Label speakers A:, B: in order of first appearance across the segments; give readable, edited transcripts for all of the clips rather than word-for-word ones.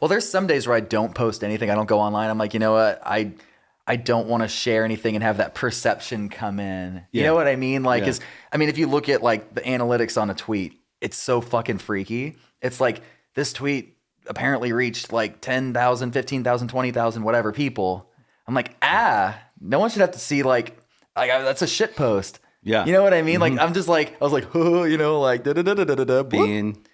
A: Well, there's some days where I don't post anything. I don't go online. I'm like, you know what? I don't want to share anything and have that perception come in. You know what I mean? Like, if you look at like the analytics on a tweet, it's so fucking freaky. It's like this tweet apparently reached like 10,000, 15,000, 20,000, whatever people. I'm like, no one should have to see like that's a shit post.
B: Yeah.
A: You know what I mean? Like, I'm just like, I was like, oh, you know, like,
B: being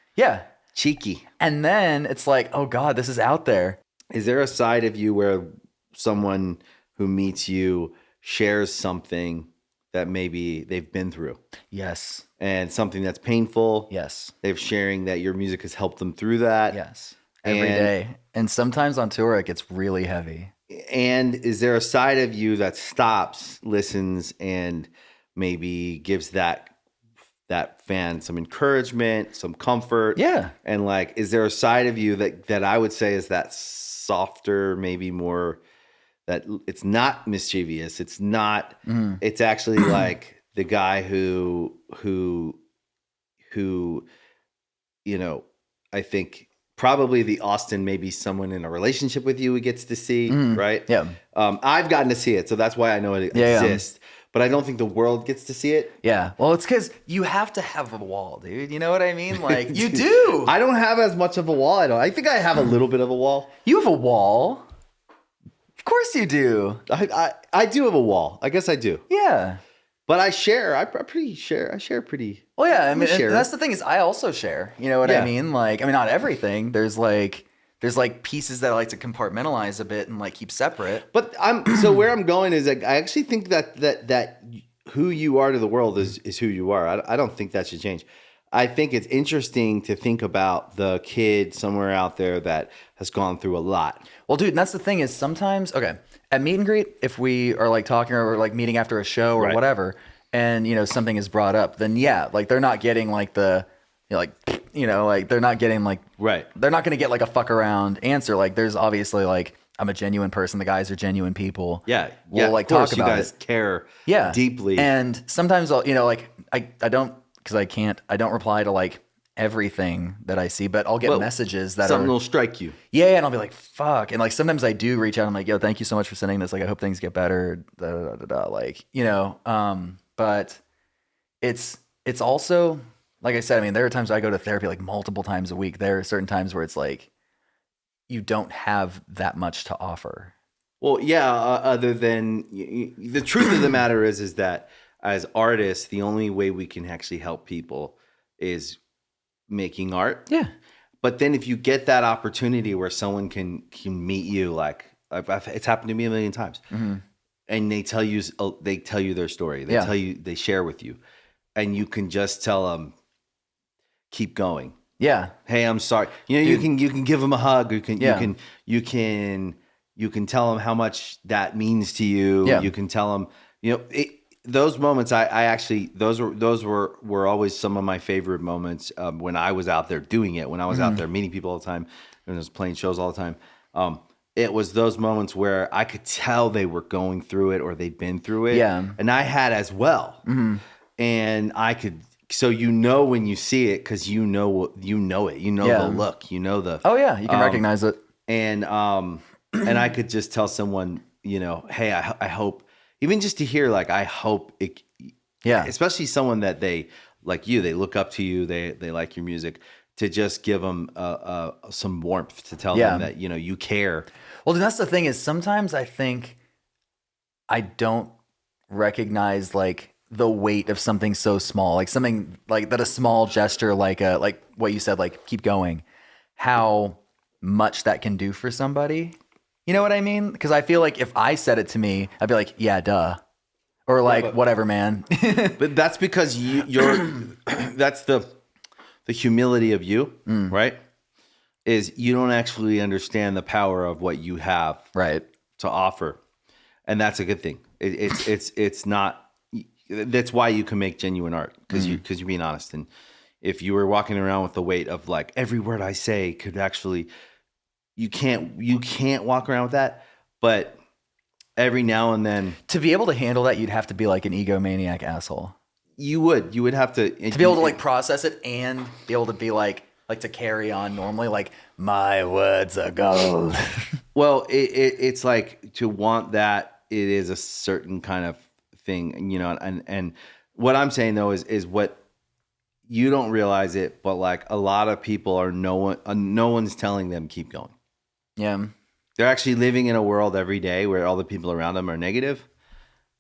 B: cheeky.
A: And then it's like, oh God, this is out there.
B: Is there a side of you where someone who meets you shares something that maybe they've been through?
A: Yes.
B: And something that's painful?
A: Yes.
B: They're sharing that your music has helped them through that?
A: Yes. Every day. And sometimes on tour, it gets really heavy.
B: And is there a side of you that stops, listens, and maybe gives that fan some encouragement, some comfort?
A: Yeah.
B: And like, is there a side of you that I would say is that softer, maybe more, that it's not mischievous, it's not, it's actually like the guy who, you know, I think probably the Awsten, maybe someone in a relationship with you who gets to see, right?
A: Yeah.
B: I've gotten to see it, so that's why I know it exists. But I don't think the world gets to see it.
A: Yeah. Well, it's because you have to have a wall, dude. You know what I mean? Like, you do.
B: I don't have as much of a wall. I think I have a little bit of a wall.
A: You have a wall. Of course you do.
B: I do have a wall. I guess I do.
A: Yeah.
B: But I share. I share pretty.
A: Well, yeah. I mean, and that's the thing is I also share. You know what I mean? Like, I mean, not everything. There's like pieces that I like to compartmentalize a bit and like keep separate.
B: But so where I'm going is like, I actually think that who you are to the world is who you are. I don't think that should change. I think it's interesting to think about the kid somewhere out there that has gone through a lot.
A: Well, dude, and that's the thing is sometimes, at meet and greet, if we are like talking or like meeting after a show or whatever, and you know, something is brought up, then like they're not getting like they're not getting like, they're not going to get like a fuck around answer. Like there's obviously like, I'm a genuine person. The guys are genuine people.
B: Yeah.
A: We'll like talk about
B: you guys care deeply.
A: And sometimes I'll, you know, like I don't, because I don't reply to like everything that I see, but I'll get messages that
B: something will strike you.
A: Yeah, and I'll be like, fuck. And like sometimes I do reach out. I'm like, yo, thank you so much for sending this. Like, I hope things get better. Like, you know, but it's also, like I said, I mean, there are times I go to therapy like multiple times a week. There are certain times where it's like, you don't have that much to offer.
B: Well, yeah, other than the truth of the matter is that as artists, the only way we can actually help people is making art.
A: Yeah.
B: But then if you get that opportunity where someone can meet you, like it's happened to me a million times, and they tell you their story. They share with you, and you can just tell them, keep going.
A: Yeah.
B: Hey, I'm sorry. You know, dude, you can give them a hug. You can tell them how much that means to you. Yeah. You can tell them, you know, those moments. I actually those were always some of my favorite moments when I was out there doing it. When I was out there meeting people all the time, and I was playing shows all the time. It was those moments where I could tell they were going through it or they'd been through it.
A: Yeah.
B: And I had as well. And I could. So you know when you see it because you know it, the look, you know the.
A: Oh yeah, you can recognize it.
B: And I could just tell someone, you know, hey, I hope, even just to hear, like, I hope it. Yeah. Especially someone that they like you, they look up to you, they like your music, to just give them some warmth, to tell them that, you know, you care.
A: Well, that's the thing is sometimes I think I don't recognize like the weight of something so small, like something like that, a small gesture, like what you said, like keep going, how much that can do for somebody. You know what I mean? Because I feel like if I said it to me, I'd be like, yeah, duh. Or like, whatever, man.
B: But that's because you're that's the humility of you, right? Is you don't actually understand the power of what you have to offer. And that's a good thing. It's not. That's why you can make genuine art, because you're being honest. And if you were walking around with the weight of like every word I say could actually, you can't walk around with that. But every now and then,
A: to be able to handle that, you'd have to be like an egomaniac asshole.
B: You would have to
A: be able to like process it and be able to be like, like to carry on normally, like my words are gold.
B: Well, it's like to want that, it is a certain kind of thing, you know, and what I'm saying though is what you don't realize it, but like a lot of people are no one's telling them keep going.
A: Yeah.
B: They're actually living in a world every day where all the people around them are negative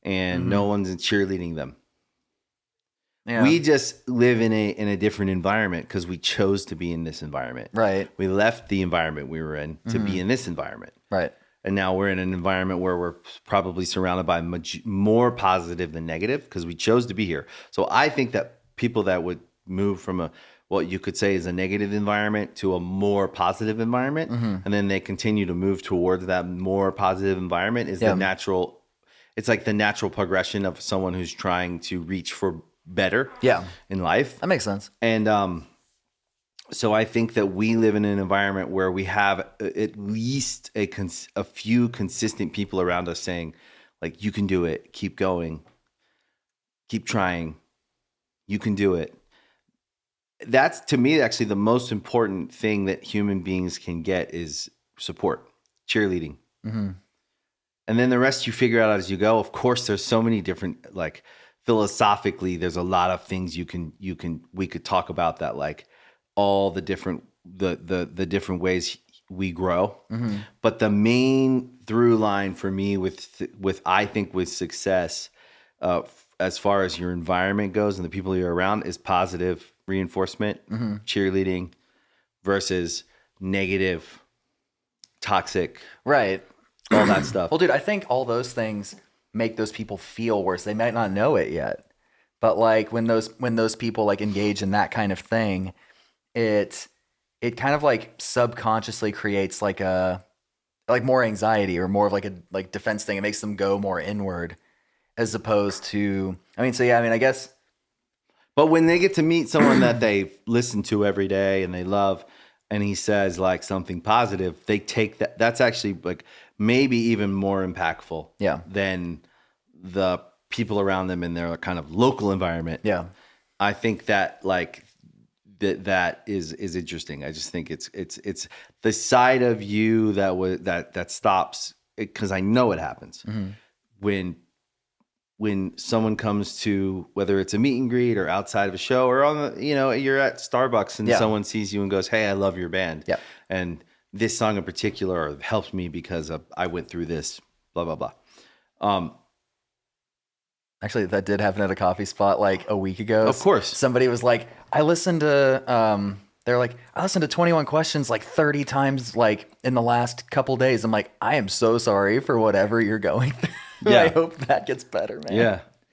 B: and no one's cheerleading them. Yeah. We just live in a different environment because we chose to be in this environment.
A: Right.
B: We left the environment we were in to be in this environment.
A: Right.
B: And now we're in an environment where we're probably surrounded by much more positive than negative because we chose to be here. So I think that people that would move from what you could say is a negative environment to a more positive environment, and then they continue to move towards that more positive environment is the natural. It's like the natural progression of someone who's trying to reach for better in life.
A: That makes sense.
B: And so I think that we live in an environment where we have at least a few consistent people around us saying, like, you can do it, keep going, keep trying, you can do it. That's, to me, actually the most important thing that human beings can get is support, cheerleading. And then the rest you figure out as you go. Of course, there's so many different, like, philosophically, there's a lot of things we could talk about that, like all the different the different ways we grow. But the main through line for me with I think with success, as far as your environment goes and the people you're around, is positive reinforcement, cheerleading versus negative, toxic,
A: right,
B: all that stuff.
A: Well, dude, I think all those things make those people feel worse. They might not know it yet, but like when those people like engage in that kind of thing, it kind of like subconsciously creates like more anxiety or more of like a defense thing. It makes them go more inward as opposed to, I guess.
B: But when they get to meet someone that they listen to every day and they love, and he says like something positive, they take that. That's actually like maybe even more impactful than the people around them in their kind of local environment. Yeah. I think that like that is interesting. I just think it's the side of you that stops it, because I know it happens when someone comes to, whether it's a meet and greet or outside of a show or on the, you're at Starbucks and someone sees you and goes, "Hey, I love your band." Yeah. And this song in particular helped me because I went through this, blah, blah, blah.
A: Actually, that did happen at a coffee spot like a week ago.
B: Of course.
A: Somebody was like, I listened to 21 Questions like 30 times like in the last couple days. I'm like, I am so sorry for whatever you're going through. Yeah. I hope that gets better, man.
B: Yeah.